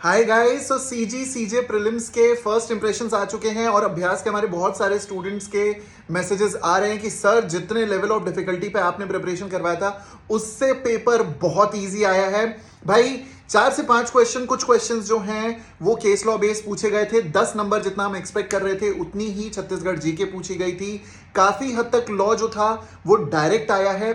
Hi guys, सो CG सीजे prelims के first impressions आ चुके हैं और अभ्यास के हमारे बहुत सारे स्टूडेंट्स के मैसेजेस आ रहे हैं कि सर जितने लेवल ऑफ डिफिकल्टी पे आपने प्रिपरेशन करवाया था उससे पेपर बहुत इजी आया है। भाई 4 से 5 क्वेश्चन, कुछ क्वेश्चंस जो हैं वो केस लॉ बेस्ड पूछे गए थे। 10 नंबर जितना हम एक्सपेक्ट कर रहे थे उतनी ही छत्तीसगढ़ जीके पूछी गई थी। काफी हद तक लॉ जो था वो डायरेक्ट आया है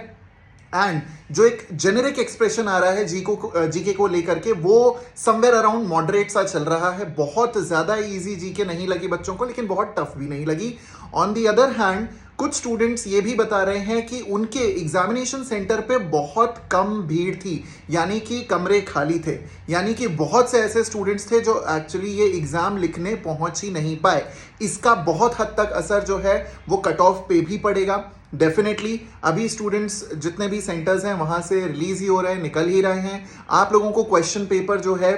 एंड जो एक जेनेरिक एक्सप्रेशन आ रहा है जीके को लेकर के वो समवेयर अराउंड मॉडरेट सा चल रहा है। बहुत ज्यादा इजी जीके नहीं लगी बच्चों को, लेकिन बहुत टफ भी नहीं लगी। ऑन दी अदर हैंड कुछ स्टूडेंट्स ये भी बता रहे हैं कि उनके एग्जामिनेशन सेंटर पे बहुत कम भीड़ थी, यानी कि कमरे खाली थे, यानी कि बहुत से ऐसे स्टूडेंट्स थे जो एक्चुअली ये एग्जाम लिखने पहुंच ही नहीं पाए। इसका बहुत हद तक असर जो है वो कट ऑफ पे भी पड़ेगा। डेफिनेटली अभी स्टूडेंट्स जितने भी सेंटर्स हैं वहां से रिलीज ही हो रहे हैं, निकल ही रहे हैं। आप लोगों को क्वेश्चन पेपर जो है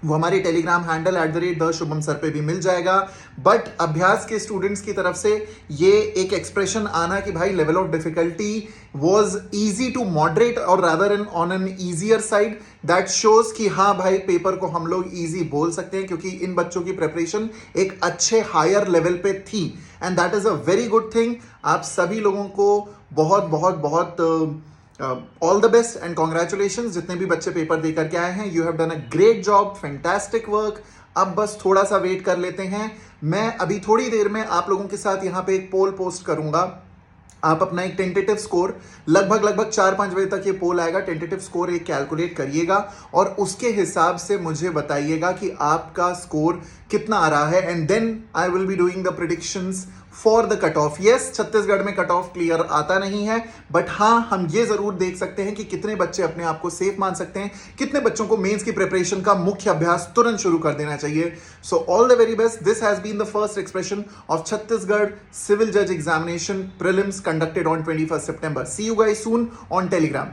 वो हमारे टेलीग्राम हैंडल @ शुभम सर पे भी मिल जाएगा। बट अभ्यास के स्टूडेंट्स की तरफ से ये एक एक्सप्रेशन आना कि भाई level of difficulty was easy to moderate और rather an on an easier side, that shows कि हाँ भाई पेपर को हम लोग इजी बोल सकते हैं क्योंकि इन बच्चों की प्रिपरेशन एक अच्छे हायर लेवल पे थी and that is a very good thing. आप सभी लोगों को बहुत बहुत बहुत all the best and congratulation. जितने भी बच्चे पेपर दे करके आए हैं, you have done a great job, fantastic work. अब बस थोड़ा सा वेट कर लेते हैं। मैं अभी थोड़ी देर में आप लोगों के साथ यहाँ पे एक पोल पोस्ट करूंगा। आप अपना एक टेंटेटिव स्कोर लगभग 4-5 बजे तक ये पोल आएगा। टेंटेटिव स्कोर एक कैलकुलेट करिएगा और उसके हिसाब से मुझे बताइएगा कि आपका स्कोर कितना आ रहा है and then I will be doing the predictions for the cut off. Yes, Chhattisgarh में कट ऑफ क्लियर आता नहीं है, बट हाँ हम ये जरूर देख सकते हैं कि कितने बच्चे अपने आप को सेफ मान सकते हैं, कितने बच्चों को मेंस की प्रिपरेशन का मुख्य अभ्यास तुरंत शुरू कर देना चाहिए। So all the very best. This has been the first expression of Chhattisgarh civil जज examination prelims conducted on 21st September. See you guys soon on Telegram.